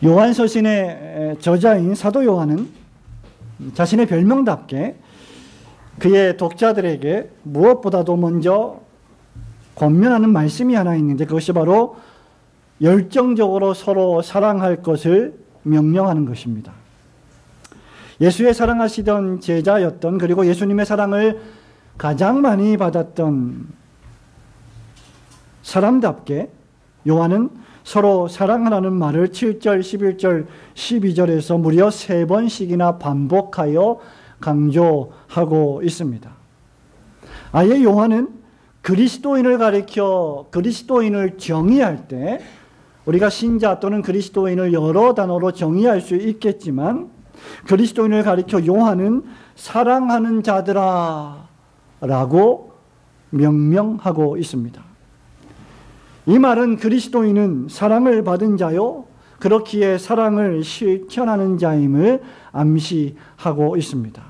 요한서신의 저자인 사도 요한은 자신의 별명답게 그의 독자들에게 무엇보다도 먼저 권면하는 말씀이 하나 있는데, 그것이 바로 열정적으로 서로 사랑할 것을 명령하는 것입니다. 예수의 사랑하시던 제자였던, 그리고 예수님의 사랑을 가장 많이 받았던 사람답게 요한은 서로 사랑하라는 말을 7절, 11절, 12절에서 무려 3번씩이나 반복하여 강조하고 있습니다. 아예 요한은 그리스도인을 가리켜 그리스도인을 정의할 때, 우리가 신자 또는 그리스도인을 여러 단어로 정의할 수 있겠지만, 그리스도인을 가리켜 요한은 사랑하는 자들아 라고 명명하고 있습니다. 이 말은 그리스도인은 사랑을 받은 자요, 그렇기에 사랑을 실천하는 자임을 암시하고 있습니다.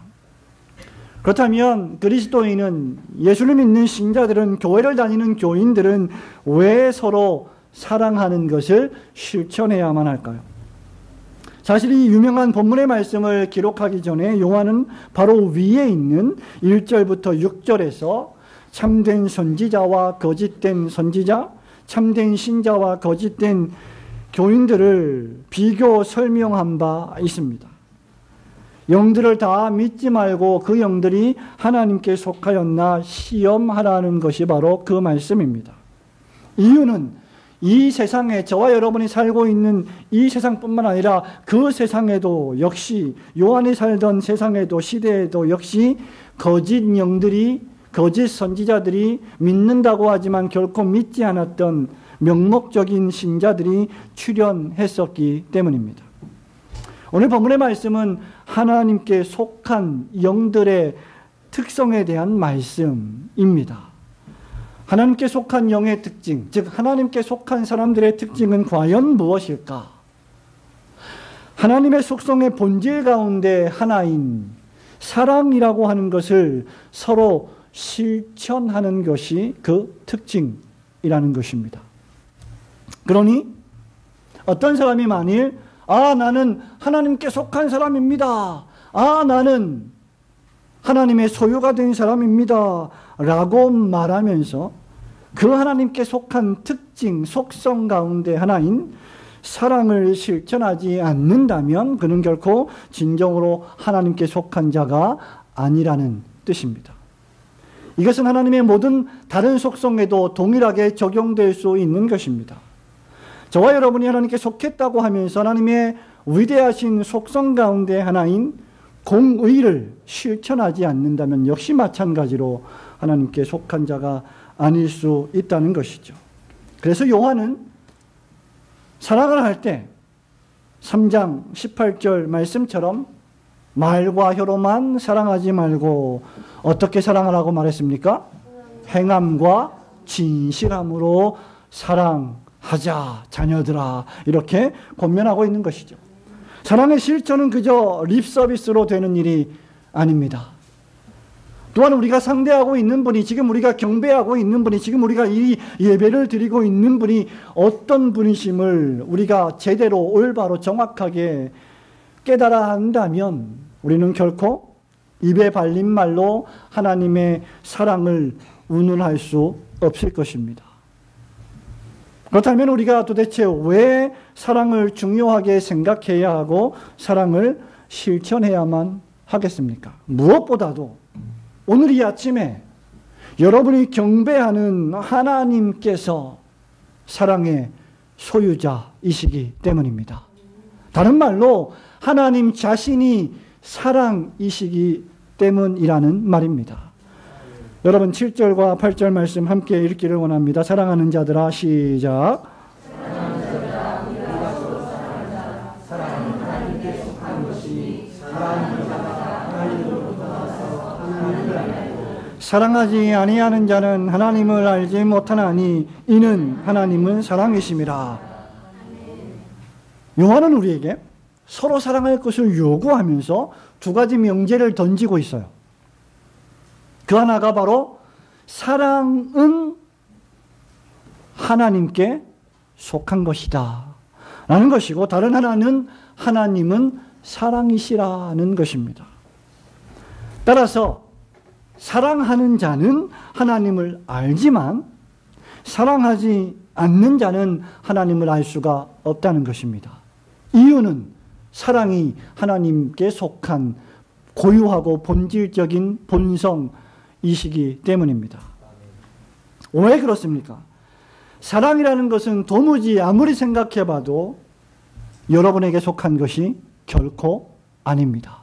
그렇다면 그리스도인은, 예수를 믿는 신자들은, 교회를 다니는 교인들은 왜 서로 사랑하는 것을 실천해야만 할까요? 사실 이 유명한 본문의 말씀을 기록하기 전에 요한은 바로 위에 있는 1절부터 6절에서 참된 선지자와 거짓된 선지자, 참된 신자와 거짓된 교인들을 비교 설명한 바 있습니다. 영들을 다 믿지 말고 그 영들이 하나님께 속하였나 시험하라는 것이 바로 그 말씀입니다. 이유는 이 세상에, 저와 여러분이 살고 있는 이 세상뿐만 아니라 그 세상에도 역시, 요한이 살던 세상에도, 시대에도 역시 거짓 영들이, 거짓 선지자들이, 믿는다고 하지만 결코 믿지 않았던 명목적인 신자들이 출현했었기 때문입니다. 오늘 본문의 말씀은 하나님께 속한 영들의 특성에 대한 말씀입니다. 하나님께 속한 영의 특징, 즉 하나님께 속한 사람들의 특징은 과연 무엇일까? 하나님의 속성의 본질 가운데 하나인 사랑이라고 하는 것을 서로 실천하는 것이 그 특징이라는 것입니다. 그러니 어떤 사람이 만일 나는 하나님께 속한 사람입니다, 나는 하나님의 소유가 된 사람입니다 라고 말하면서 그 하나님께 속한 특징, 속성 가운데 하나인 사랑을 실천하지 않는다면 그는 결코 진정으로 하나님께 속한 자가 아니라는 뜻입니다. 이것은 하나님의 모든 다른 속성에도 동일하게 적용될 수 있는 것입니다. 저와 여러분이 하나님께 속했다고 하면서 하나님의 위대하신 속성 가운데 하나인 공의를 실천하지 않는다면 역시 마찬가지로 하나님께 속한 자가 아닐 수 있다는 것이죠. 그래서 요한은 사랑을 할 때 3장 18절 말씀처럼 말과 혀로만 사랑하지 말고 어떻게 사랑하라고 말했습니까? 행함과 진실함으로 사랑하자 자녀들아, 이렇게 권면하고 있는 것이죠. 사랑의 실천은 그저 립 서비스로 되는 일이 아닙니다. 또한 우리가 상대하고 있는 분이, 지금 우리가 경배하고 있는 분이, 지금 우리가 이 예배를 드리고 있는 분이 어떤 분이심을 우리가 제대로 올바로 정확하게 깨달아 한다면 우리는 결코 입에 발린 말로 하나님의 사랑을 운운할 수 없을 것입니다. 그렇다면 우리가 도대체 왜 사랑을 중요하게 생각해야 하고 사랑을 실천해야만 하겠습니까? 무엇보다도 오늘 이 아침에 여러분이 경배하는 하나님께서 사랑의 소유자이시기 때문입니다. 다른 말로 하나님 자신이 사랑이시기 때문이라는 말입니다. 여러분 7절과 8절 말씀 함께 읽기를 원합니다. 사랑하는 자들아, 시작. 사랑하지 아니하는 자는 하나님을 알지 못하나니 이는 하나님은 사랑이심이라. 요한은 우리에게 서로 사랑할 것을 요구하면서 두 가지 명제를 던지고 있어요. 그 하나가 바로 사랑은 하나님께 속한 것이다. 라는 것이고, 다른 하나는 하나님은 사랑이시라는 것입니다. 따라서 사랑하는 자는 하나님을 알지만 사랑하지 않는 자는 하나님을 알 수가 없다는 것입니다. 이유는 사랑이 하나님께 속한 고유하고 본질적인 본성이시기 때문입니다. 왜 그렇습니까? 사랑이라는 것은 도무지 아무리 생각해봐도 여러분에게 속한 것이 결코 아닙니다.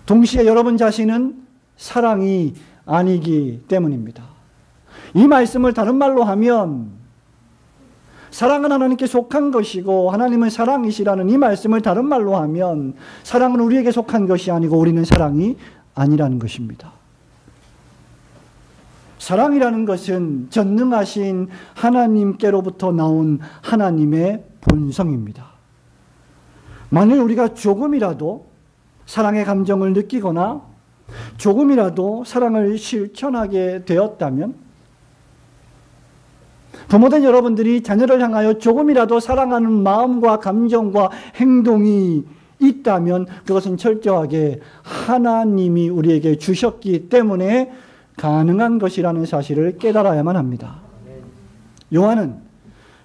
동시에 여러분 자신은 사랑이 아니기 때문입니다. 이 말씀을 다른 말로 하면 사랑은 하나님께 속한 것이고 하나님은 사랑이시라는 이 말씀을 다른 말로 하면 사랑은 우리에게 속한 것이 아니고 우리는 사랑이 아니라는 것입니다. 사랑이라는 것은 전능하신 하나님께로부터 나온 하나님의 본성입니다. 만일 우리가 조금이라도 사랑의 감정을 느끼거나 조금이라도 사랑을 실천하게 되었다면, 부모된 여러분들이 자녀를 향하여 조금이라도 사랑하는 마음과 감정과 행동이 있다면 그것은 철저하게 하나님이 우리에게 주셨기 때문에 가능한 것이라는 사실을 깨달아야만 합니다. 요한은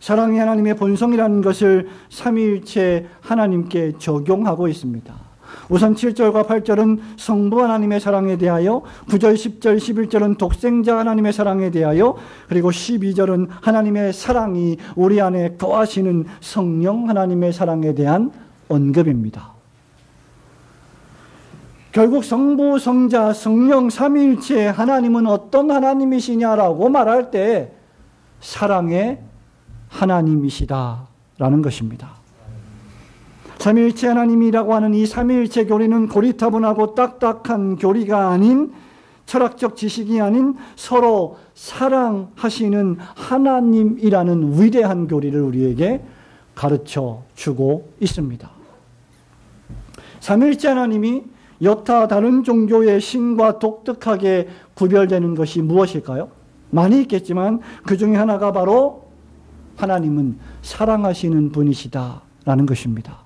사랑이 하나님의 본성이라는 것을 삼위일체 하나님께 적용하고 있습니다. 우선 7절과 8절은 성부 하나님의 사랑에 대하여, 9절, 10절, 11절은 독생자 하나님의 사랑에 대하여, 그리고 12절은 하나님의 사랑이 우리 안에 거하시는 성령 하나님의 사랑에 대한 언급입니다. 결국 성부, 성자, 성령 삼위일체 하나님은 어떤 하나님이시냐라고 말할 때 사랑의 하나님이시다라는 것입니다. 삼위일체 하나님이라고 하는 이 삼위일체 교리는 고리타분하고 딱딱한 교리가 아닌, 철학적 지식이 아닌 서로 사랑하시는 하나님이라는 위대한 교리를 우리에게 가르쳐 주고 있습니다. 삼위일체 하나님이 여타 다른 종교의 신과 독특하게 구별되는 것이 무엇일까요? 많이 있겠지만 그 중에 하나가 바로 하나님은 사랑하시는 분이시다라는 것입니다.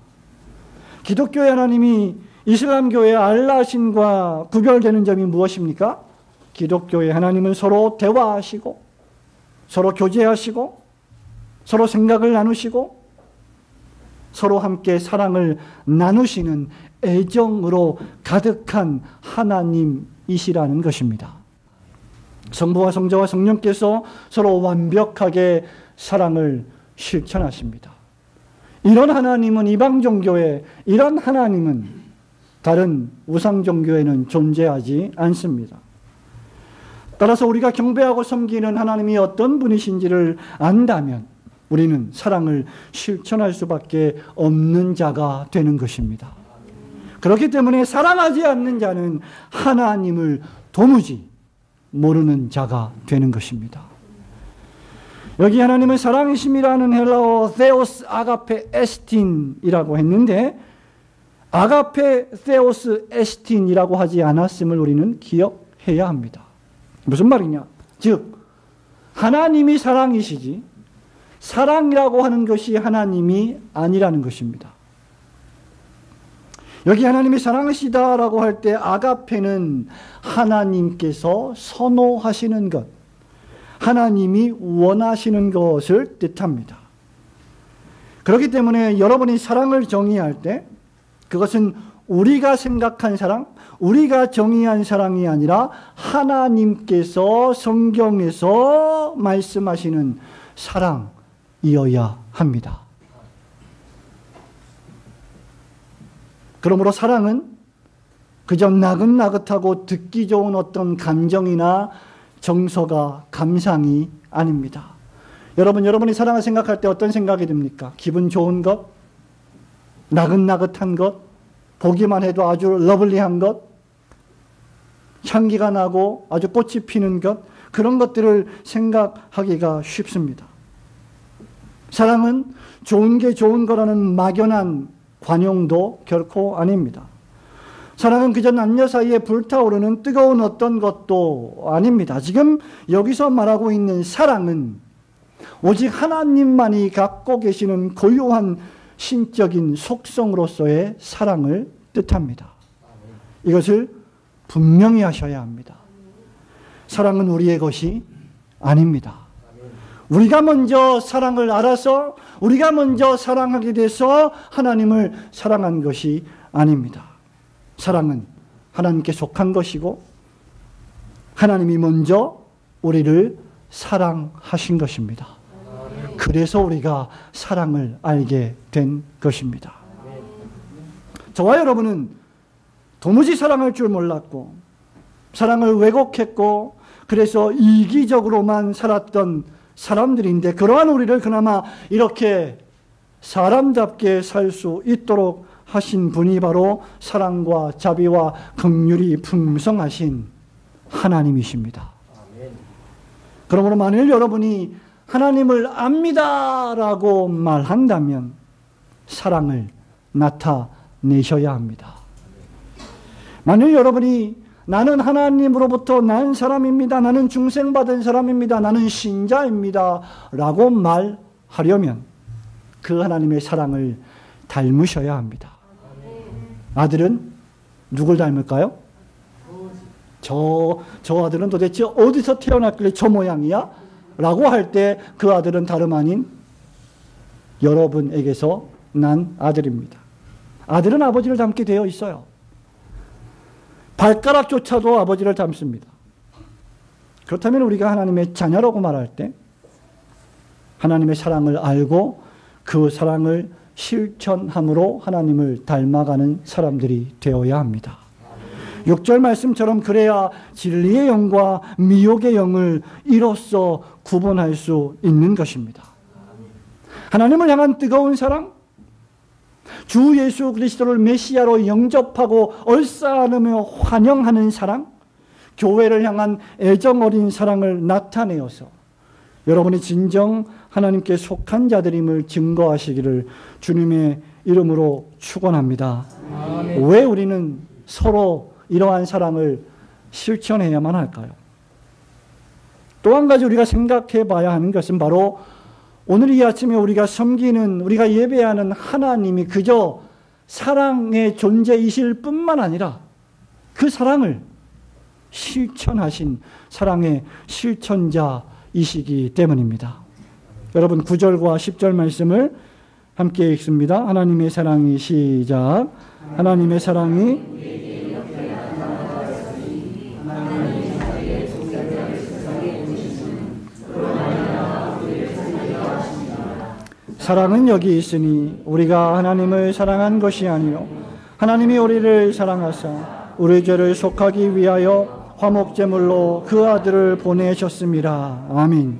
기독교의 하나님이 이슬람교의 알라신과 구별되는 점이 무엇입니까? 기독교의 하나님은 서로 대화하시고 서로 교제하시고 서로 생각을 나누시고 서로 함께 사랑을 나누시는 애정으로 가득한 하나님이시라는 것입니다. 성부와 성자와 성령께서 서로 완벽하게 사랑을 실천하십니다. 이런 하나님은 이방 종교에, 이런 하나님은 다른 우상 종교에는 존재하지 않습니다. 따라서 우리가 경배하고 섬기는 하나님이 어떤 분이신지를 안다면 우리는 사랑을 실천할 수밖에 없는 자가 되는 것입니다. 그렇기 때문에 사랑하지 않는 자는 하나님을 도무지 모르는 자가 되는 것입니다. 여기 하나님은 사랑이심이라는 헬라어 theos 아가페 에스틴이라고 했는데, 아가페 theos 에스틴이라고 하지 않았음을 우리는 기억해야 합니다. 무슨 말이냐? 즉 하나님이 사랑이시지 사랑이라고 하는 것이 하나님이 아니라는 것입니다. 여기 하나님이 사랑이시다라고 할 때 아가페는 하나님께서 선호하시는 것, 하나님이 원하시는 것을 뜻합니다. 그렇기 때문에 여러분이 사랑을 정의할 때 그것은 우리가 생각한 사랑, 우리가 정의한 사랑이 아니라 하나님께서 성경에서 말씀하시는 사랑이어야 합니다. 그러므로 사랑은 그저 나긋나긋하고 듣기 좋은 어떤 감정이나 정서가 감상이 아닙니다. 여러분이 사랑을 생각할 때 어떤 생각이 듭니까? 기분 좋은 것? 나긋나긋한 것? 보기만 해도 아주 러블리한 것? 향기가 나고 아주 꽃이 피는 것? 그런 것들을 생각하기가 쉽습니다. 사랑은 좋은 게 좋은 거라는 막연한 관용도 결코 아닙니다. 사랑은 그저 남녀 사이에 불타오르는 뜨거운 어떤 것도 아닙니다. 지금 여기서 말하고 있는 사랑은 오직 하나님만이 갖고 계시는 고유한 신적인 속성으로서의 사랑을 뜻합니다. 이것을 분명히 하셔야 합니다. 사랑은 우리의 것이 아닙니다. 우리가 먼저 사랑을 알아서 우리가 먼저 사랑하게 돼서 하나님을 사랑한 것이 아닙니다. 사랑은 하나님께 속한 것이고 하나님이 먼저 우리를 사랑하신 것입니다. 그래서 우리가 사랑을 알게 된 것입니다. 저와 여러분은 도무지 사랑할 줄 몰랐고 사랑을 왜곡했고 그래서 이기적으로만 살았던 사람들인데 그러한 우리를 그나마 이렇게 사람답게 살 수 있도록 하신 분이 바로 사랑과 자비와 긍휼이 풍성하신 하나님이십니다. 그러므로 만일 여러분이 하나님을 압니다라고 말한다면 사랑을 나타내셔야 합니다. 만일 여러분이 나는 하나님으로부터 난 사람입니다. 나는 중생받은 사람입니다. 나는 신자입니다. 라고 말하려면 그 하나님의 사랑을 닮으셔야 합니다. 아들은 누굴 닮을까요? 저 아들은 도대체 어디서 태어났길래 저 모양이야? 라고 할 때 그 아들은 다름 아닌 여러분에게서 난 아들입니다. 아들은 아버지를 닮게 되어 있어요. 발가락조차도 아버지를 닮습니다. 그렇다면 우리가 하나님의 자녀라고 말할 때 하나님의 사랑을 알고 그 사랑을 실천함으로 하나님을 닮아가는 사람들이 되어야 합니다. 6절 말씀처럼 그래야 진리의 영과 미혹의 영을 이로써 구분할 수 있는 것입니다. 하나님을 향한 뜨거운 사랑, 주 예수 그리스도를 메시아로 영접하고 얼싸안으며 환영하는 사랑, 교회를 향한 애정 어린 사랑을 나타내어서 여러분이 진정 하나님께 속한 자들임을 증거하시기를 주님의 이름으로 축원합니다. 왜 우리는 서로 이러한 사랑을 실천해야만 할까요? 또 한 가지 우리가 생각해 봐야 하는 것은 바로 오늘 이 아침에 우리가 섬기는, 우리가 예배하는 하나님이 그저 사랑의 존재이실 뿐만 아니라 그 사랑을 실천하신 사랑의 실천자이시기 때문입니다. 여러분 9절과 10절 말씀을 함께 읽습니다. 하나님의 사랑이 시작. 하나님의 사랑이 사랑은 여기 있으니 우리가 하나님을 사랑한 것이 아니요 하나님이 우리를 사랑하사 우리 죄를 속하기 위하여 화목제물로 그 아들을 보내셨습니다. 아멘.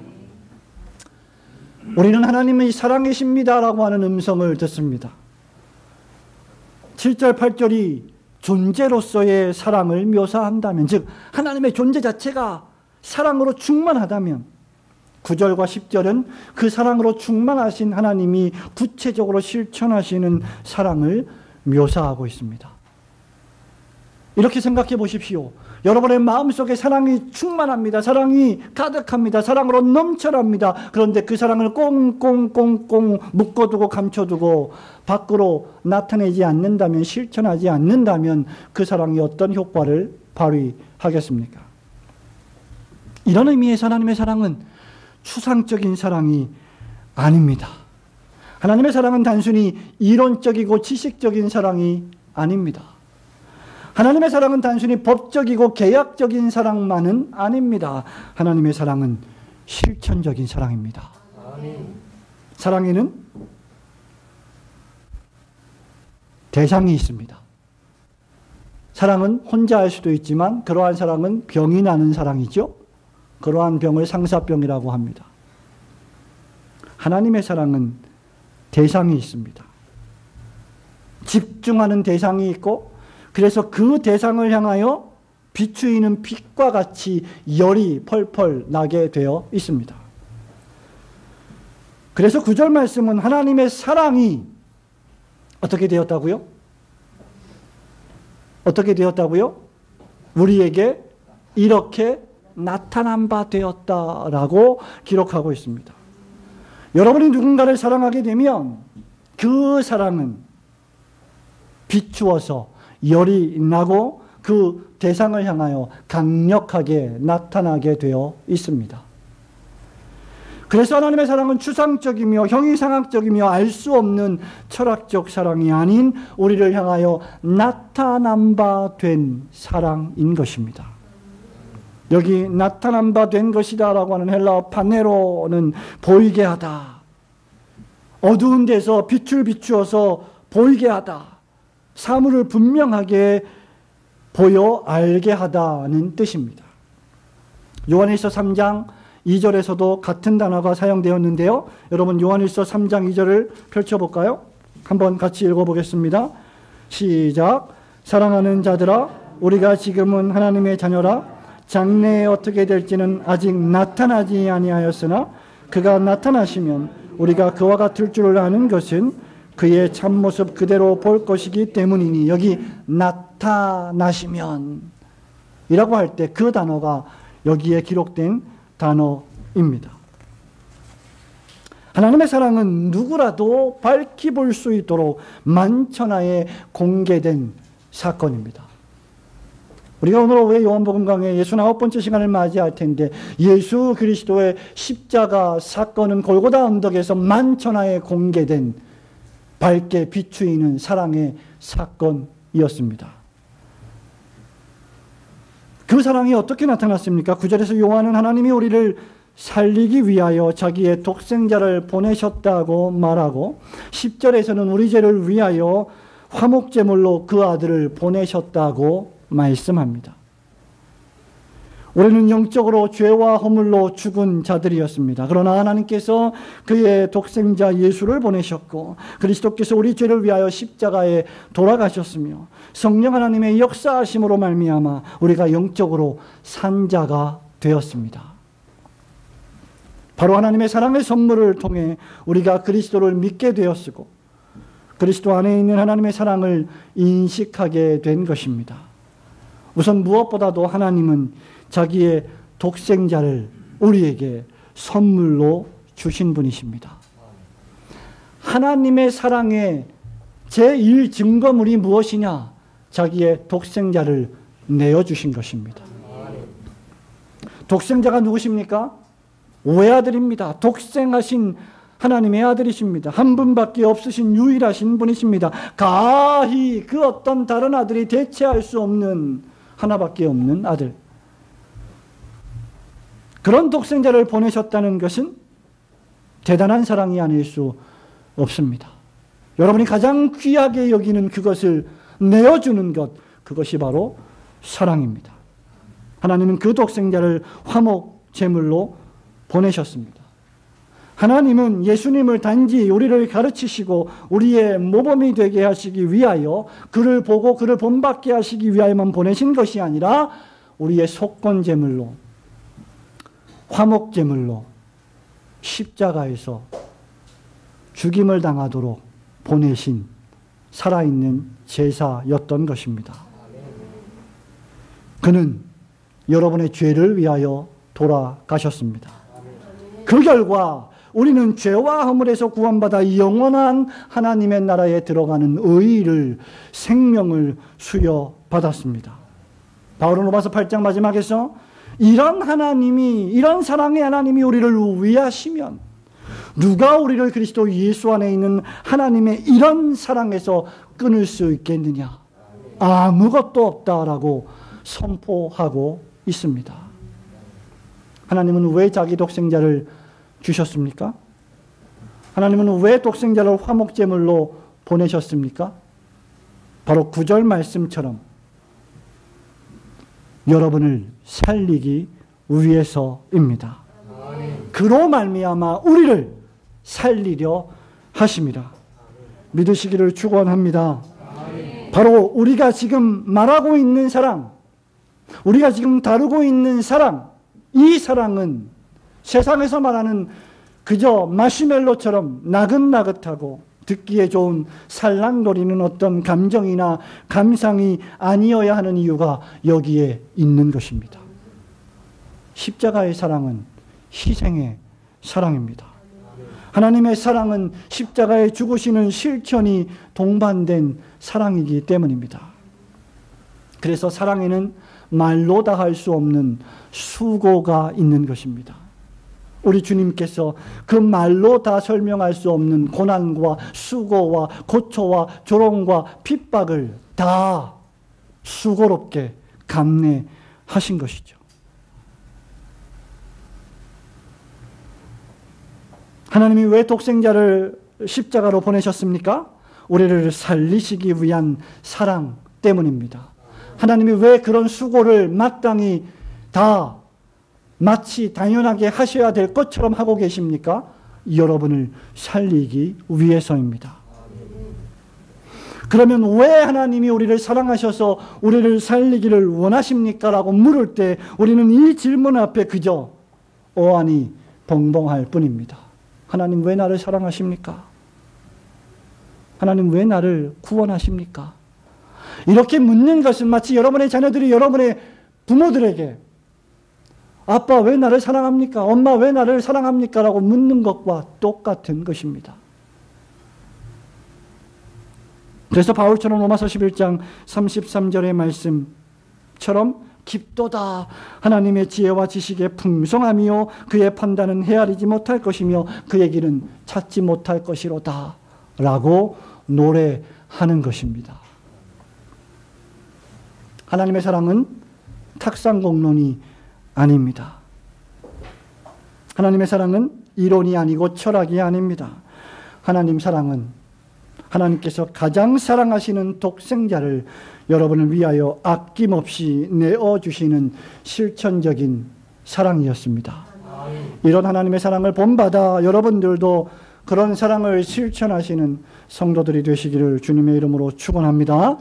우리는 하나님의 사랑이십니다 라고 하는 음성을 듣습니다. 7절 8절이 존재로서의 사랑을 묘사한다면, 즉 하나님의 존재 자체가 사랑으로 충만하다면 9절과 10절은 그 사랑으로 충만하신 하나님이 구체적으로 실천하시는 사랑을 묘사하고 있습니다. 이렇게 생각해 보십시오. 여러분의 마음속에 사랑이 충만합니다. 사랑이 가득합니다. 사랑으로 넘쳐납니다. 그런데 그 사랑을 꽁꽁꽁꽁 묶어두고 감춰두고 밖으로 나타내지 않는다면, 실천하지 않는다면 그 사랑이 어떤 효과를 발휘하겠습니까? 이런 의미에서 하나님의 사랑은 추상적인 사랑이 아닙니다. 하나님의 사랑은 단순히 이론적이고 지식적인 사랑이 아닙니다. 하나님의 사랑은 단순히 법적이고 계약적인 사랑만은 아닙니다. 하나님의 사랑은 실천적인 사랑입니다. 사랑에는 대상이 있습니다. 사랑은 혼자 할 수도 있지만 그러한 사랑은 병이 나는 사랑이죠. 그러한 병을 상사병이라고 합니다. 하나님의 사랑은 대상이 있습니다. 집중하는 대상이 있고 그래서 그 대상을 향하여 비추이는 빛과 같이 열이 펄펄 나게 되어 있습니다. 그래서 9절 말씀은 하나님의 사랑이 어떻게 되었다고요? 어떻게 되었다고요? 우리에게 이렇게 나타난 바 되었다라고 기록하고 있습니다. 여러분이 누군가를 사랑하게 되면 그 사랑은 비추어서 열이 나고 그 대상을 향하여 강력하게 나타나게 되어 있습니다. 그래서 하나님의 사랑은 추상적이며 형이상학적이며 알 수 없는 철학적 사랑이 아닌 우리를 향하여 나타난 바 된 사랑인 것입니다. 여기 나타난 바 된 것이다 라고 하는 헬라어 파네로는 보이게 하다, 어두운 데서 빛을 비추어서 보이게 하다, 사물을 분명하게 보여 알게 하다는 뜻입니다. 요한일서 3장 2절에서도 같은 단어가 사용되었는데요. 여러분 요한일서 3장 2절을 펼쳐볼까요? 한번 같이 읽어보겠습니다. 시작. 사랑하는 자들아, 우리가 지금은 하나님의 자녀라. 장래에 어떻게 될지는 아직 나타나지 아니하였으나 그가 나타나시면 우리가 그와 같을 줄을 아는 것은 그의 참모습 그대로 볼 것이기 때문이니, 여기 나타나시면 이라고 할 때 그 단어가 여기에 기록된 단어입니다. 하나님의 사랑은 누구라도 밝히 볼 수 있도록 만천하에 공개된 사건입니다. 우리가 오늘 오후에 요한복음 강의 69번째 시간을 맞이할 텐데, 예수 그리스도의 십자가 사건은 골고다 언덕에서 만천하에 공개된 밝게 비추이는 사랑의 사건이었습니다. 그 사랑이 어떻게 나타났습니까? 9절에서 요한은 하나님이 우리를 살리기 위하여 자기의 독생자를 보내셨다고 말하고, 10절에서는 우리 죄를 위하여 화목제물로 그 아들을 보내셨다고 말씀합니다. 우리는 영적으로 죄와 허물로 죽은 자들이었습니다. 그러나 하나님께서 그의 독생자 예수를 보내셨고, 그리스도께서 우리 죄를 위하여 십자가에 돌아가셨으며, 성령 하나님의 역사하심으로 말미암아 우리가 영적으로 산 자가 되었습니다. 바로 하나님의 사랑의 선물을 통해 우리가 그리스도를 믿게 되었고, 그리스도 안에 있는 하나님의 사랑을 인식하게 된 것입니다. 우선 무엇보다도 하나님은 자기의 독생자를 우리에게 선물로 주신 분이십니다. 하나님의 사랑의 제1 증거물이 무엇이냐? 자기의 독생자를 내어주신 것입니다. 독생자가 누구십니까? 외아들입니다. 독생하신 하나님의 아들이십니다. 한 분밖에 없으신 유일하신 분이십니다. 가히 그 어떤 다른 아들이 대체할 수 없는 하나밖에 없는 아들. 그런 독생자를 보내셨다는 것은 대단한 사랑이 아닐 수 없습니다. 여러분이 가장 귀하게 여기는 그것을 내어주는 것, 그것이 바로 사랑입니다. 하나님은 그 독생자를 화목 제물로 보내셨습니다. 하나님은 예수님을 단지 우리를 가르치시고 우리의 모범이 되게 하시기 위하여, 그를 보고 그를 본받게 하시기 위하여만 보내신 것이 아니라 우리의 속건 제물로, 화목 제물로 십자가에서 죽임을 당하도록 보내신 살아있는 제사였던 것입니다. 그는 여러분의 죄를 위하여 돌아가셨습니다. 그 결과 우리는 죄와 허물에서 구원받아 영원한 하나님의 나라에 들어가는 의의를, 생명을 수여받았습니다. 바울은 로마서 8장 마지막에서 이런 하나님이, 이런 사랑의 하나님이 우리를 위하시면 누가 우리를 그리스도 예수 안에 있는 하나님의 이런 사랑에서 끊을 수 있겠느냐? 아무것도 없다라고 선포하고 있습니다. 하나님은 왜 자기 독생자를 주셨습니까? 하나님은 왜 독생자를 화목제물로 보내셨습니까? 바로 9절 말씀처럼 여러분을 살리기 위해서입니다. 그로 말미암아 우리를 살리려 하심이라 믿으시기를 축원합니다. 바로 우리가 지금 말하고 있는 사랑, 우리가 지금 다루고 있는 사랑, 이 사랑은 세상에서 말하는 그저 마시멜로처럼 나긋나긋하고 듣기에 좋은 살랑거리는 어떤 감정이나 감상이 아니어야 하는 이유가 여기에 있는 것입니다. 십자가의 사랑은 희생의 사랑입니다. 하나님의 사랑은 십자가에 죽으시는 실천이 동반된 사랑이기 때문입니다. 그래서 사랑에는 말로 다 할 수 없는 수고가 있는 것입니다. 우리 주님께서 그 말로 다 설명할 수 없는 고난과 수고와 고초와 조롱과 핍박을 다 수고롭게 감내하신 것이죠. 하나님이 왜 독생자를 십자가로 보내셨습니까? 우리를 살리시기 위한 사랑 때문입니다. 하나님이 왜 그런 수고를 마땅히 다 마치 당연하게 하셔야 될 것처럼 하고 계십니까? 여러분을 살리기 위해서입니다. 그러면 왜 하나님이 우리를 사랑하셔서 우리를 살리기를 원하십니까? 라고 물을 때 우리는 이 질문 앞에 그저 어안이 벙벙할 뿐입니다. 하나님 왜 나를 사랑하십니까? 하나님 왜 나를 구원하십니까? 이렇게 묻는 것은 마치 여러분의 자녀들이 여러분의 부모들에게 아빠 왜 나를 사랑합니까? 엄마 왜 나를 사랑합니까? 라고 묻는 것과 똑같은 것입니다. 그래서 바울처럼 로마서 11장 33절의 말씀처럼 깊도다 하나님의 지혜와 지식의 풍성함이요 그의 판단은 헤아리지 못할 것이며 그의 길은 찾지 못할 것이로다 라고 노래하는 것입니다. 하나님의 사랑은 탁상공론이 아닙니다. 하나님의 사랑은 이론이 아니고 철학이 아닙니다. 하나님 사랑은 하나님께서 가장 사랑하시는 독생자를 여러분을 위하여 아낌없이 내어주시는 실천적인 사랑이었습니다. 이런 하나님의 사랑을 본받아 여러분들도 그런 사랑을 실천하시는 성도들이 되시기를 주님의 이름으로 축원합니다.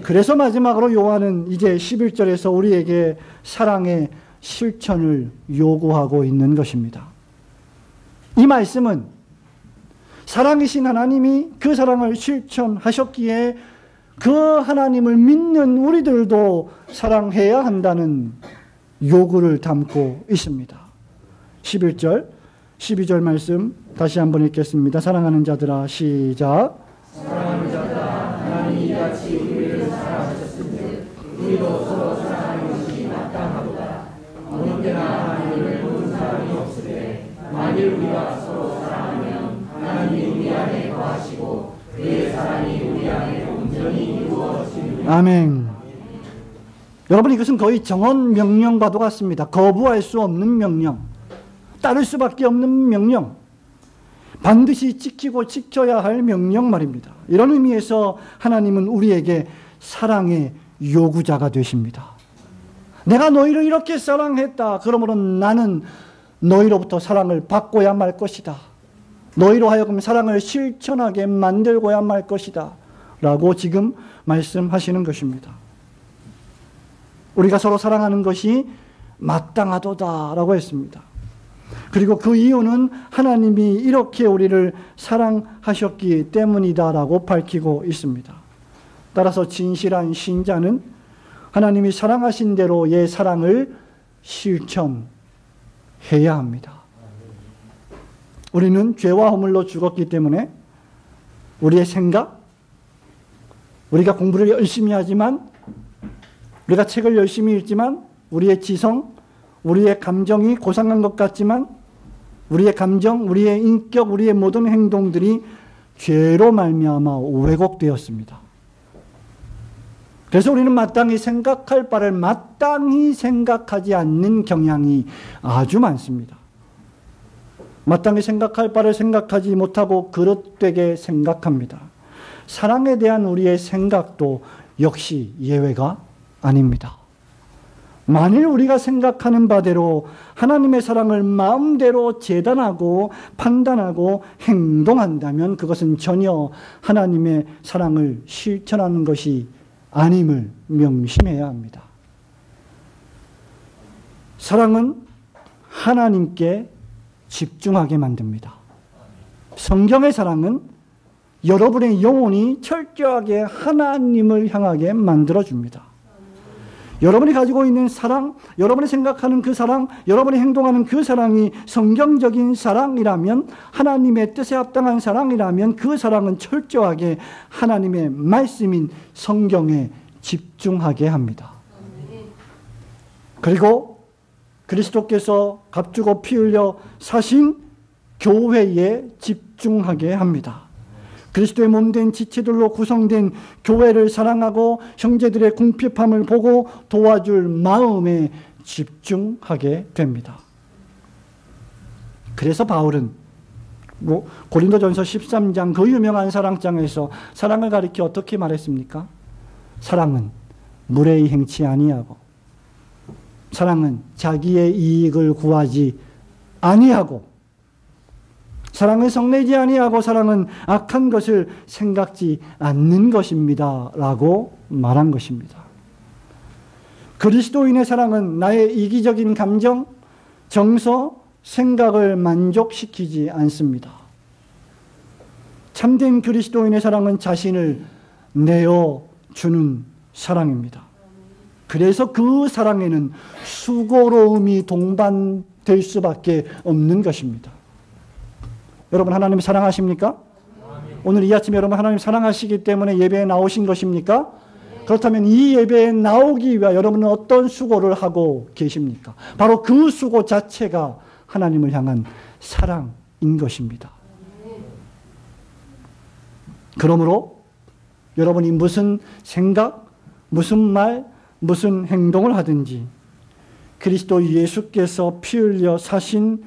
그래서 마지막으로 요한은 이제 11절에서 우리에게 사랑의 실천을 요구하고 있는 것입니다. 이 말씀은 사랑이신 하나님이 그 사랑을 실천하셨기에 그 하나님을 믿는 우리들도 사랑해야 한다는 요구를 담고 있습니다. 11절, 12절 말씀 다시 한번 읽겠습니다. 사랑하는 자들아 시작. 사랑하는 자들아 하나님이 이같이 우리를 사랑하셨으니 우리도 서로 사랑하는 것이 마땅하도다. 어느 때나 하나님을 보는 사람이 없으되 만일 우리가 서로 사랑하면 하나님이 우리 안에 거하시고 그의 사랑이 우리 안에 온전히 이루어지느니라. 아멘. 여러분 이것은 거의 정언 명령과도 같습니다. 거부할 수 없는 명령, 따를 수밖에 없는 명령, 반드시 지키고 지켜야 할 명령 말입니다. 이런 의미에서 하나님은 우리에게 사랑의 요구자가 되십니다. 내가 너희를 이렇게 사랑했다. 그러므로 나는 너희로부터 사랑을 받고야 말 것이다. 너희로 하여금 사랑을 실천하게 만들고야 말 것이다. 라고 지금 말씀하시는 것입니다. 우리가 서로 사랑하는 것이 마땅하도다 라고 했습니다. 그리고 그 이유는 하나님이 이렇게 우리를 사랑하셨기 때문이다라고 밝히고 있습니다. 따라서 진실한 신자는 하나님이 사랑하신 대로의 사랑을 실천해야 합니다. 우리는 죄와 허물로 죽었기 때문에 우리의 생각, 우리가 공부를 열심히 하지만, 우리가 책을 열심히 읽지만, 우리의 지성, 우리의 감정이 고상한 것 같지만 우리의 감정, 우리의 인격, 우리의 모든 행동들이 죄로 말미암아 왜곡되었습니다. 그래서 우리는 마땅히 생각할 바를 마땅히 생각하지 않는 경향이 아주 많습니다. 마땅히 생각할 바를 생각하지 못하고 그릇되게 생각합니다. 사랑에 대한 우리의 생각도 역시 예외가 아닙니다. 만일 우리가 생각하는 바대로 하나님의 사랑을 마음대로 재단하고 판단하고 행동한다면 그것은 전혀 하나님의 사랑을 실천하는 것이 아님을 명심해야 합니다. 사랑은 하나님께 집중하게 만듭니다. 성경의 사랑은 여러분의 영혼이 철저하게 하나님을 향하게 만들어줍니다. 여러분이 가지고 있는 사랑, 여러분이 생각하는 그 사랑, 여러분이 행동하는 그 사랑이 성경적인 사랑이라면, 하나님의 뜻에 합당한 사랑이라면 그 사랑은 철저하게 하나님의 말씀인 성경에 집중하게 합니다. 그리고 그리스도께서 값주고 피 흘려 사신 교회에 집중하게 합니다. 그리스도의 몸된 지체들로 구성된 교회를 사랑하고 형제들의 궁핍함을 보고 도와줄 마음에 집중하게 됩니다. 그래서 바울은 고린도전서 13장 그 유명한 사랑장에서 사랑을 가리켜 어떻게 말했습니까? 사랑은 물에 행치 아니하고, 사랑은 자기의 이익을 구하지 아니하고, 사랑은 성내지 아니하고, 사랑은 악한 것을 생각지 않는 것입니다 라고 말한 것입니다. 그리스도인의 사랑은 나의 이기적인 감정, 정서, 생각을 만족시키지 않습니다. 참된 그리스도인의 사랑은 자신을 내어주는 사랑입니다. 그래서 그 사랑에는 수고로움이 동반될 수밖에 없는 것입니다. 여러분, 하나님 사랑하십니까? 오늘 이 아침에 여러분 하나님 사랑하시기 때문에 예배에 나오신 것입니까? 그렇다면 이 예배에 나오기 위해 여러분은 어떤 수고를 하고 계십니까? 바로 그 수고 자체가 하나님을 향한 사랑인 것입니다. 그러므로 여러분이 무슨 생각, 무슨 말, 무슨 행동을 하든지 그리스도 예수께서 피 흘려 사신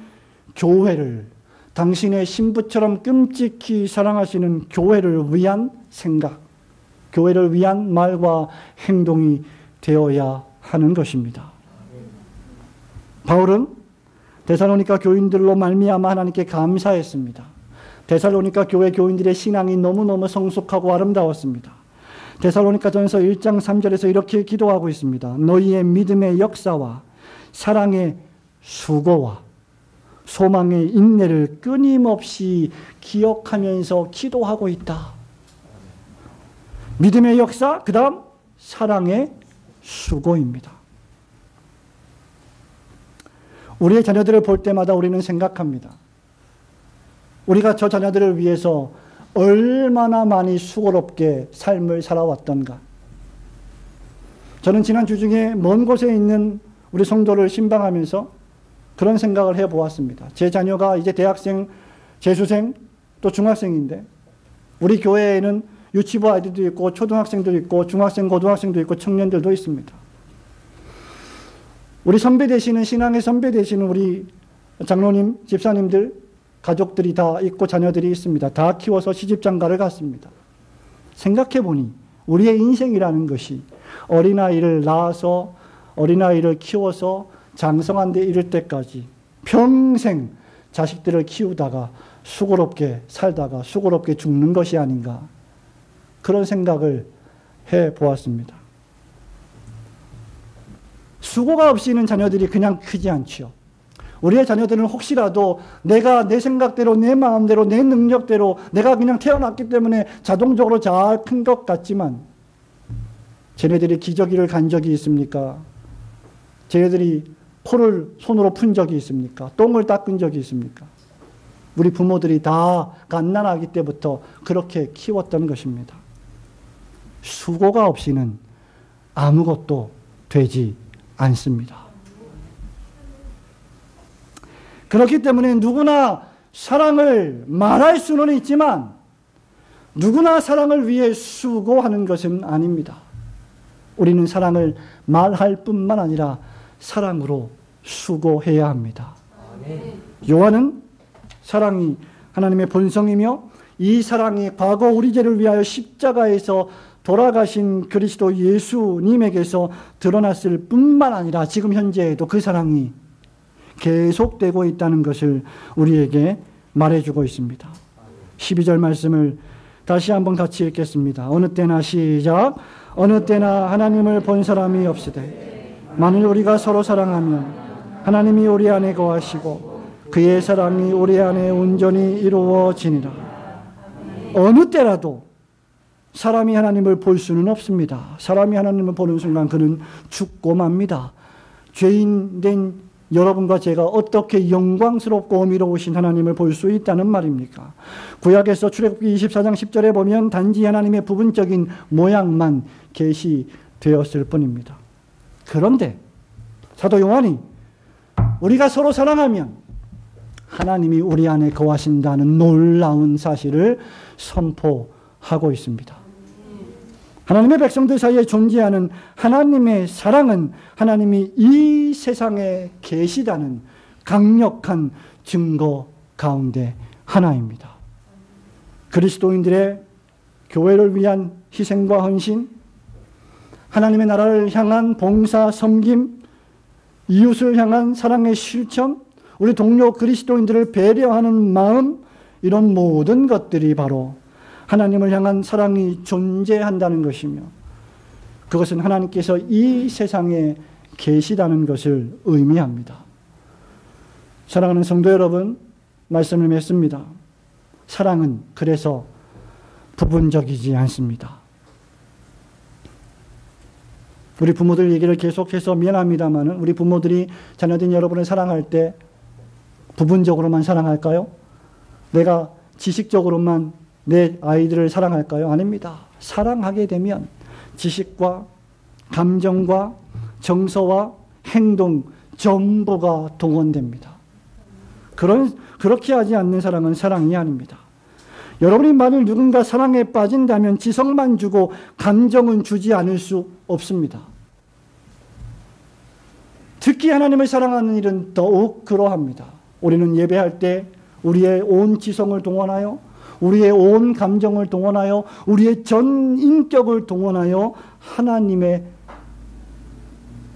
교회를, 당신의 신부처럼 끔찍히 사랑하시는 교회를 위한 생각, 교회를 위한 말과 행동이 되어야 하는 것입니다. 바울은 데살로니가 교인들로 말미암아 하나님께 감사했습니다. 데살로니가 교회 교인들의 신앙이 너무너무 성숙하고 아름다웠습니다. 데살로니가전서 1장 3절에서 이렇게 기도하고 있습니다. 너희의 믿음의 역사와 사랑의 수고와 소망의 인내를 끊임없이 기억하면서 기도하고 있다. 믿음의 역사, 그 다음 사랑의 수고입니다. 우리의 자녀들을 볼 때마다 우리는 생각합니다. 우리가 저 자녀들을 위해서 얼마나 많이 수고롭게 삶을 살아왔던가. 저는 지난 주 중에 먼 곳에 있는 우리 성도를 신방하면서 그런 생각을 해보았습니다. 제 자녀가 이제 대학생, 재수생, 또 중학생인데 우리 교회에는 유치부 아이들도 있고 초등학생도 있고 중학생, 고등학생도 있고 청년들도 있습니다. 우리 선배 되시는, 신앙의 선배 되시는 우리 장로님, 집사님들, 가족들이 다 있고 자녀들이 있습니다. 다 키워서 시집장가를 갔습니다. 생각해보니 우리의 인생이라는 것이 어린아이를 낳아서 어린아이를 키워서 장성한 데 이를 때까지 평생 자식들을 키우다가 수고롭게 살다가 수고롭게 죽는 것이 아닌가, 그런 생각을 해보았습니다. 수고가 없이는 자녀들이 그냥 크지 않지요. 우리의 자녀들은 혹시라도 내가 내 생각대로, 내 마음대로, 내 능력대로 내가 그냥 태어났기 때문에 자동적으로 잘 큰 것 같지만, 쟤네들이 기저귀를 간 적이 있습니까? 쟤네들이 코를 손으로 푼 적이 있습니까? 똥을 닦은 적이 있습니까? 우리 부모들이 다 갓난아기 때부터 그렇게 키웠던 것입니다. 수고가 없이는 아무것도 되지 않습니다. 그렇기 때문에 누구나 사랑을 말할 수는 있지만 누구나 사랑을 위해 수고하는 것은 아닙니다. 우리는 사랑을 말할 뿐만 아니라 사랑으로 수고해야 합니다. 요한은 사랑이 하나님의 본성이며 이 사랑이 과거 우리 죄를 위하여 십자가에서 돌아가신 그리스도 예수님에게서 드러났을 뿐만 아니라 지금 현재에도 그 사랑이 계속되고 있다는 것을 우리에게 말해주고 있습니다. 12절 말씀을 다시 한번 같이 읽겠습니다. 어느 때나 시작. 어느 때나 하나님을 본 사람이 없으되 만일 우리가 서로 사랑하면 하나님이 우리 안에 거하시고 그의 사랑이 우리 안에 온전히 이루어지니라. 어느 때라도 사람이 하나님을 볼 수는 없습니다. 사람이 하나님을 보는 순간 그는 죽고 맙니다. 죄인 된 여러분과 제가 어떻게 영광스럽고 어미로우신 하나님을 볼 수 있다는 말입니까? 구약에서 출애굽기 24장 10절에 보면 단지 하나님의 부분적인 모양만 계시되었을 뿐입니다. 그런데 사도 요한이 우리가 서로 사랑하면 하나님이 우리 안에 거하신다는 놀라운 사실을 선포하고 있습니다. 하나님의 백성들 사이에 존재하는 하나님의 사랑은 하나님이 이 세상에 계시다는 강력한 증거 가운데 하나입니다. 그리스도인들의 교회를 위한 희생과 헌신, 하나님의 나라를 향한 봉사, 섬김, 이웃을 향한 사랑의 실천, 우리 동료 그리스도인들을 배려하는 마음, 이런 모든 것들이 바로 하나님을 향한 사랑이 존재한다는 것이며 그것은 하나님께서 이 세상에 계시다는 것을 의미합니다. 사랑하는 성도 여러분, 말씀을 맺습니다. 사랑은 그래서 부분적이지 않습니다. 우리 부모들 얘기를 계속해서 미안합니다만 우리 부모들이 자녀된 여러분을 사랑할 때 부분적으로만 사랑할까요? 내가 지식적으로만 내 아이들을 사랑할까요? 아닙니다. 사랑하게 되면 지식과 감정과 정서와 행동 전부가 동원됩니다. 그렇게 하지 않는 사랑은 사랑이 아닙니다. 여러분이 만일 누군가 사랑에 빠진다면 지성만 주고 감정은 주지 않을 수 없습니다. 특히 하나님을 사랑하는 일은 더욱 그러합니다. 우리는 예배할 때 우리의 온 지성을 동원하여 우리의 온 감정을 동원하여 우리의 전 인격을 동원하여 하나님의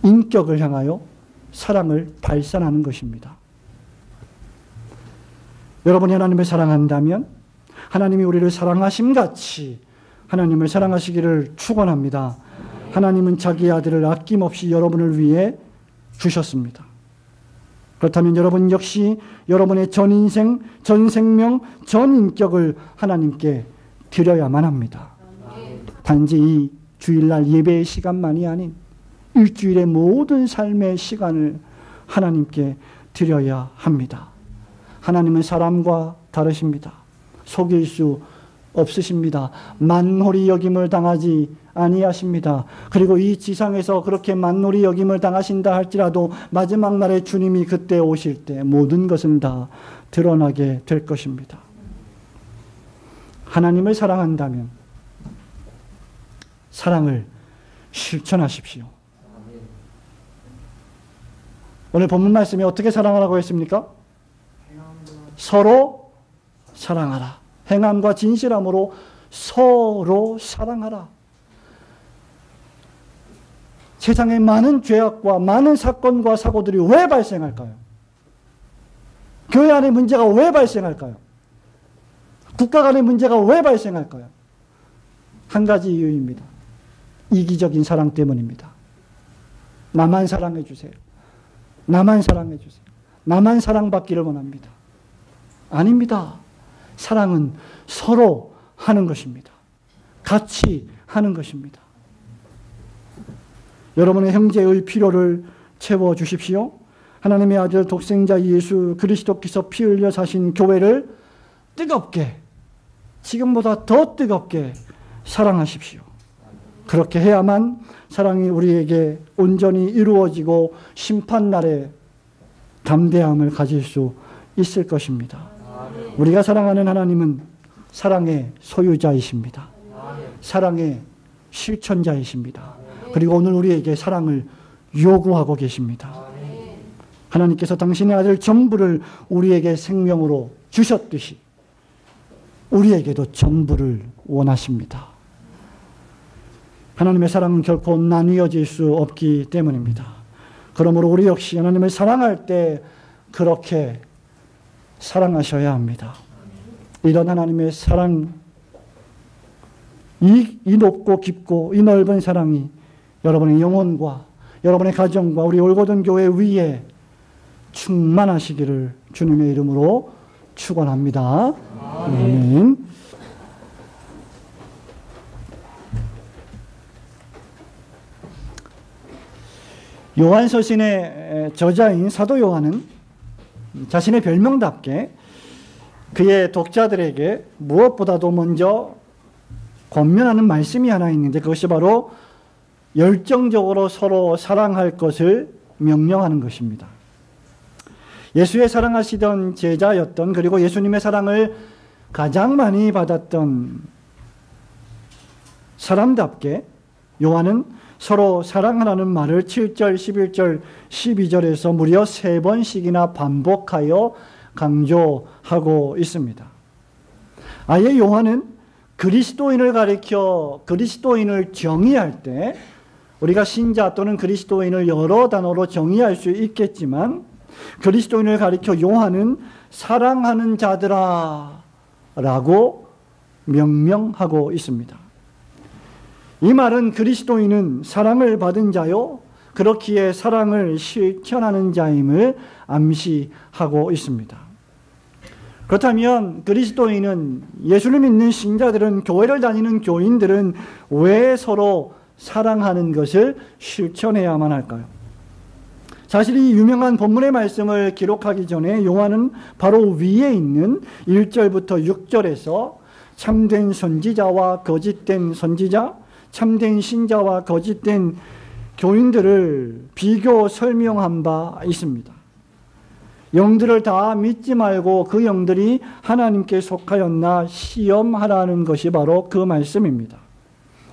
인격을 향하여 사랑을 발산하는 것입니다. 여러분이 하나님을 사랑한다면 하나님이 우리를 사랑하심같이 하나님을 사랑하시기를 축원합니다. 하나님은 자기 아들을 아낌없이 여러분을 위해 주셨습니다. 그렇다면 여러분 역시 여러분의 전 인생, 전 생명, 전 인격을 하나님께 드려야만 합니다. 단지 이 주일날 예배의 시간만이 아닌 일주일의 모든 삶의 시간을 하나님께 드려야 합니다. 하나님은 사람과 다르십니다. 속일 수 없으십니다. 만홀히 여김을 당하지 아니하십니다. 그리고 이 지상에서 그렇게 만홀히 여김을 당하신다 할지라도 마지막 날에 주님이 그때 오실 때 모든 것은 다 드러나게 될 것입니다. 하나님을 사랑한다면 사랑을 실천하십시오. 오늘 본문 말씀에 어떻게 사랑하라고 했습니까? 서로 사랑하라. 행함과 진실함으로 서로 사랑하라. 세상에 많은 죄악과 많은 사건과 사고들이 왜 발생할까요? 교회 안에 문제가 왜 발생할까요? 국가 간의 문제가 왜 발생할까요? 한 가지 이유입니다. 이기적인 사랑 때문입니다. 나만 사랑해 주세요. 나만 사랑해 주세요. 나만 사랑받기를 원합니다. 아닙니다. 사랑은 서로 하는 것입니다. 같이 하는 것입니다. 여러분의 형제의 필요를 채워주십시오. 하나님의 아들 독생자 예수 그리스도께서 피 흘려 사신 교회를 뜨겁게, 지금보다 더 뜨겁게 사랑하십시오. 그렇게 해야만 사랑이 우리에게 온전히 이루어지고 심판날에 담대함을 가질 수 있을 것입니다. 우리가 사랑하는 하나님은 사랑의 소유자이십니다. 사랑의 실천자이십니다. 그리고 오늘 우리에게 사랑을 요구하고 계십니다. 하나님께서 당신의 아들 전부를 우리에게 생명으로 주셨듯이 우리에게도 전부를 원하십니다. 하나님의 사랑은 결코 나뉘어질 수 없기 때문입니다. 그러므로 우리 역시 하나님을 사랑할 때 그렇게 사랑하셔야 합니다. 이런 하나님의 사랑, 이 높고 깊고 이 넓은 사랑이 여러분의 영혼과 여러분의 가정과 우리 올고든 교회 위에 충만하시기를 주님의 이름으로 축원합니다. 아멘. 요한서신의 저자인 사도 요한은 자신의 별명답게 그의 독자들에게 무엇보다도 먼저 권면하는 말씀이 하나 있는데, 그것이 바로 열정적으로 서로 사랑할 것을 명령하는 것입니다. 예수의 사랑하시던 제자였던, 그리고 예수님의 사랑을 가장 많이 받았던 사람답게 요한은 서로 사랑하라는 말을 7절, 11절, 12절에서 무려 3번씩이나 반복하여 강조하고 있습니다. 아예 요한은 그리스도인을 가리켜 그리스도인을 정의할 때, 우리가 신자 또는 그리스도인을 여러 단어로 정의할 수 있겠지만, 그리스도인을 가리켜 요한은 사랑하는 자들아 라고 명명하고 있습니다. 이 말은 그리스도인은 사랑을 받은 자요, 그렇기에 사랑을 실천하는 자임을 암시하고 있습니다. 그렇다면 그리스도인은, 예수를 믿는 신자들은, 교회를 다니는 교인들은 왜 서로 사랑하는 것을 실천해야만 할까요? 사실 이 유명한 본문의 말씀을 기록하기 전에 요한은 바로 위에 있는 1절부터 6절에서 참된 선지자와 거짓된 선지자, 참된 신자와 거짓된 교인들을 비교 설명한 바 있습니다. 영들을 다 믿지 말고 그 영들이 하나님께 속하였나 시험하라는 것이 바로 그 말씀입니다.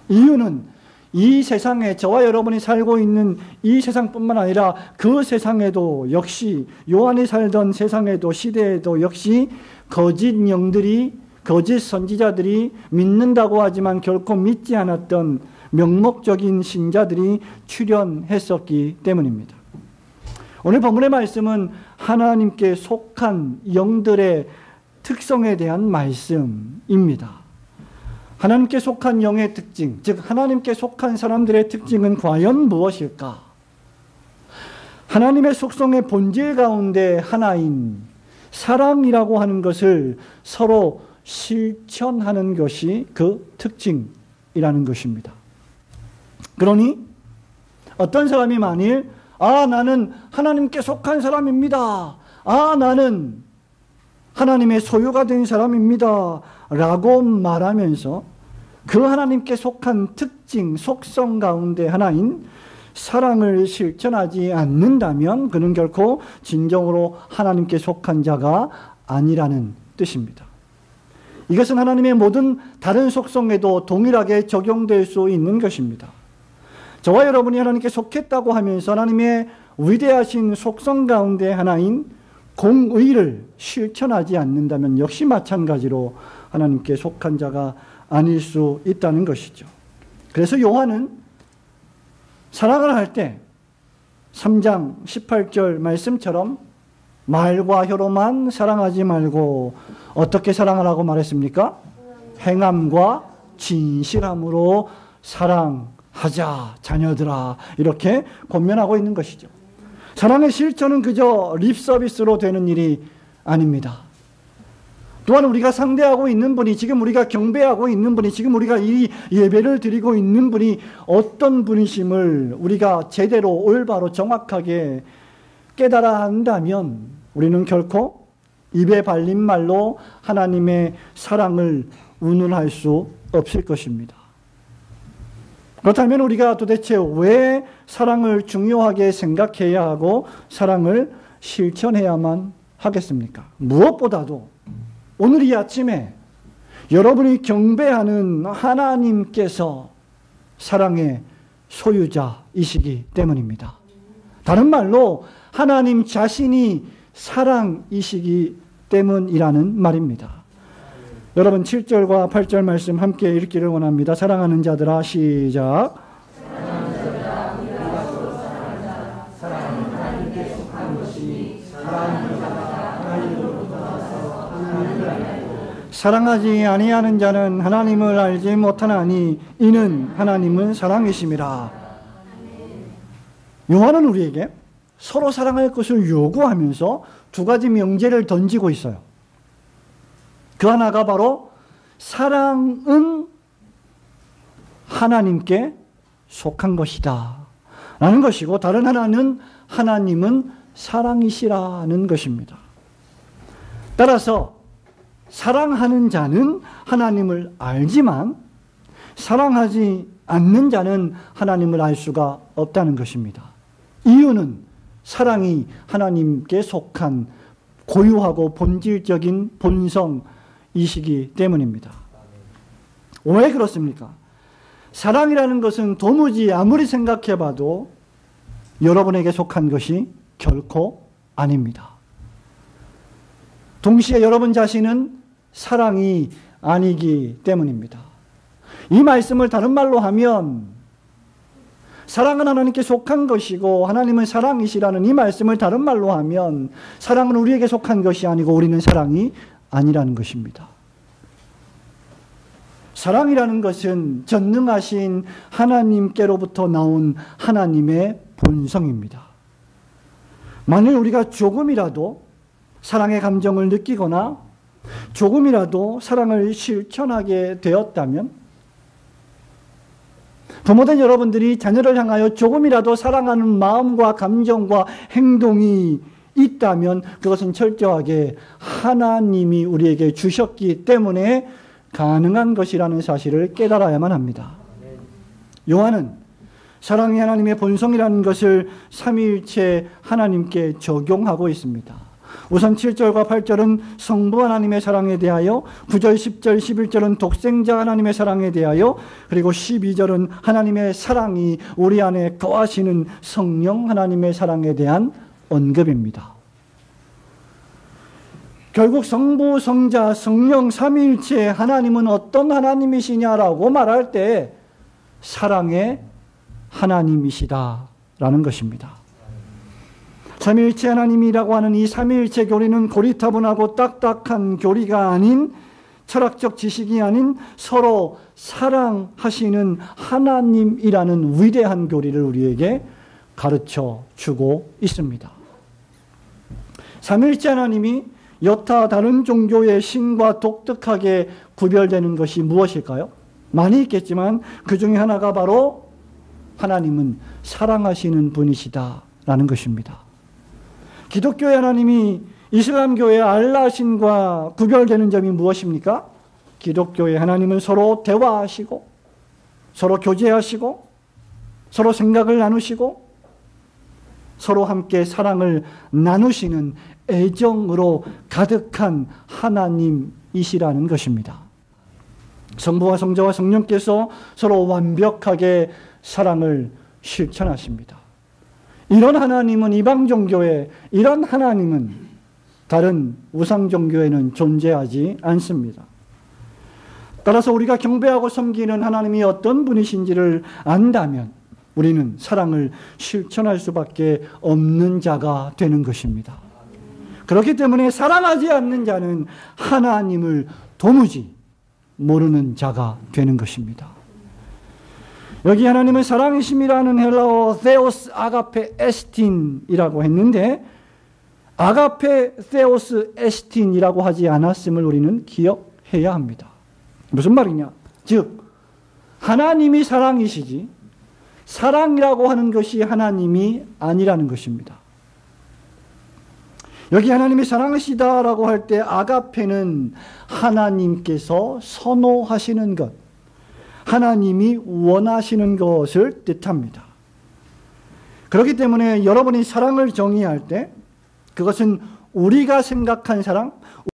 이유는 이 세상에, 저와 여러분이 살고 있는 이 세상뿐만 아니라 그 세상에도 역시, 요한이 살던 세상에도, 시대에도 역시 거짓 영들이, 거짓 선지자들이, 믿는다고 하지만 결코 믿지 않았던 명목적인 신자들이 출현했었기 때문입니다. 오늘 본문의 말씀은 하나님께 속한 영들의 특성에 대한 말씀입니다. 하나님께 속한 영의 특징, 즉 하나님께 속한 사람들의 특징은 과연 무엇일까? 하나님의 속성의 본질 가운데 하나인 사랑이라고 하는 것을 서로 실천하는 것이 그 특징이라는 것입니다. 그러니 어떤 사람이 만일 나는 하나님께 속한 사람입니다, 나는 하나님의 소유가 된 사람입니다 라고 말하면서 그 하나님께 속한 특징, 속성 가운데 하나인 사랑을 실천하지 않는다면 그는 결코 진정으로 하나님께 속한 자가 아니라는 뜻입니다. 이것은 하나님의 모든 다른 속성에도 동일하게 적용될 수 있는 것입니다. 저와 여러분이 하나님께 속했다고 하면서 하나님의 위대하신 속성 가운데 하나인 공의를 실천하지 않는다면 역시 마찬가지로 하나님께 속한 자가 아닐 수 있다는 것이죠. 그래서 요한은 사랑을 할 때 3장 18절 말씀처럼 말과 혀로만 사랑하지 말고 어떻게 사랑하라고 말했습니까? 행함과 진실함으로 사랑하자 자녀들아, 이렇게 권면하고 있는 것이죠. 사랑의 실천은 그저 립서비스로 되는 일이 아닙니다. 또한 우리가 상대하고 있는 분이, 지금 우리가 경배하고 있는 분이, 지금 우리가 이 예배를 드리고 있는 분이 어떤 분이심을 우리가 제대로 올바로 정확하게 깨달아 한다면 우리는 결코 입에 발린 말로 하나님의 사랑을 운운할 수 없을 것입니다. 그렇다면 우리가 도대체 왜 사랑을 중요하게 생각해야 하고 사랑을 실천해야만 하겠습니까? 무엇보다도 오늘 이 아침에 여러분이 경배하는 하나님께서 사랑의 소유자이시기 때문입니다. 다른 말로 하나님 자신이 사랑이시기 때문이라는 말입니다. 여러분 7절과 8절 말씀 함께 읽기를 원합니다. 사랑하는 자들아, 시작. 사랑하는 자들아, 우리가 서로 사랑하자. 사랑은 하나님께 속한 것이니 사랑하는 자가 하나님으로부터 나서 하나님을 알고 사랑하지 아니하는 자는 하나님을 알지 못하나니 이는 하나님은 사랑이심이라. 요한은 우리에게 서로 사랑할 것을 요구하면서 두 가지 명제를 던지고 있어요. 그 하나가 바로 사랑은 하나님께 속한 것이다 라는 것이고, 다른 하나는 하나님은 사랑이시라는 것입니다. 따라서 사랑하는 자는 하나님을 알지만 사랑하지 않는 자는 하나님을 알 수가 없다는 것입니다. 이유는 사랑이 하나님께 속한 고유하고 본질적인 본성이시기 때문입니다. 왜 그렇습니까? 사랑이라는 것은 도무지 아무리 생각해봐도 여러분에게 속한 것이 결코 아닙니다. 동시에 여러분 자신은 사랑이 아니기 때문입니다. 이 말씀을 다른 말로 하면 사랑은 하나님께 속한 것이고 하나님은 사랑이시라는 이 말씀을 다른 말로 하면 사랑은 우리에게 속한 것이 아니고 우리는 사랑이 아니라는 것입니다. 사랑이라는 것은 전능하신 하나님께로부터 나온 하나님의 본성입니다. 만일 우리가 조금이라도 사랑의 감정을 느끼거나 조금이라도 사랑을 실천하게 되었다면, 부모된 여러분들이 자녀를 향하여 조금이라도 사랑하는 마음과 감정과 행동이 있다면 그것은 철저하게 하나님이 우리에게 주셨기 때문에 가능한 것이라는 사실을 깨달아야만 합니다. 요한은 사랑이 하나님의 본성이라는 것을 삼위일체 하나님께 적용하고 있습니다. 우선 7절과 8절은 성부 하나님의 사랑에 대하여, 9절, 10절, 11절은 독생자 하나님의 사랑에 대하여, 그리고 12절은 하나님의 사랑이 우리 안에 거하시는 성령 하나님의 사랑에 대한 언급입니다. 결국 성부, 성자, 성령 삼위일체 하나님은 어떤 하나님이시냐라고 말할 때 사랑의 하나님이시다라는 것입니다. 삼위일체 하나님이라고 하는 이 삼위일체 교리는 고리타분하고 딱딱한 교리가 아닌, 철학적 지식이 아닌 서로 사랑하시는 하나님이라는 위대한 교리를 우리에게 가르쳐 주고 있습니다. 삼위일체 하나님이 여타 다른 종교의 신과 독특하게 구별되는 것이 무엇일까요? 많이 있겠지만 그 중에 하나가 바로 하나님은 사랑하시는 분이시다라는 것입니다. 기독교의 하나님이 이슬람교의 알라신과 구별되는 점이 무엇입니까? 기독교의 하나님은 서로 대화하시고 서로 교제하시고 서로 생각을 나누시고 서로 함께 사랑을 나누시는 애정으로 가득한 하나님이시라는 것입니다. 성부와 성자와 성령께서 서로 완벽하게 사랑을 실천하십니다. 이런 하나님은 이방 종교에, 이런 하나님은 다른 우상 종교에는 존재하지 않습니다. 따라서 우리가 경배하고 섬기는 하나님이 어떤 분이신지를 안다면 우리는 사랑을 실천할 수밖에 없는 자가 되는 것입니다. 그렇기 때문에 사랑하지 않는 자는 하나님을 도무지 모르는 자가 되는 것입니다. 여기 하나님은 사랑이심이라는 헬라어 theos 아가페 에스틴이라고 했는데, 아가페 theos 에스틴이라고 하지 않았음을 우리는 기억해야 합니다. 무슨 말이냐? 즉 하나님이 사랑이시지 사랑이라고 하는 것이 하나님이 아니라는 것입니다. 여기 하나님이 사랑이시다라고 할 때 아가페는 하나님께서 선호하시는 것, 하나님이 원하시는 것을 뜻합니다. 그렇기 때문에 여러분이 사랑을 정의할 때 그것은 우리가 생각한 사랑,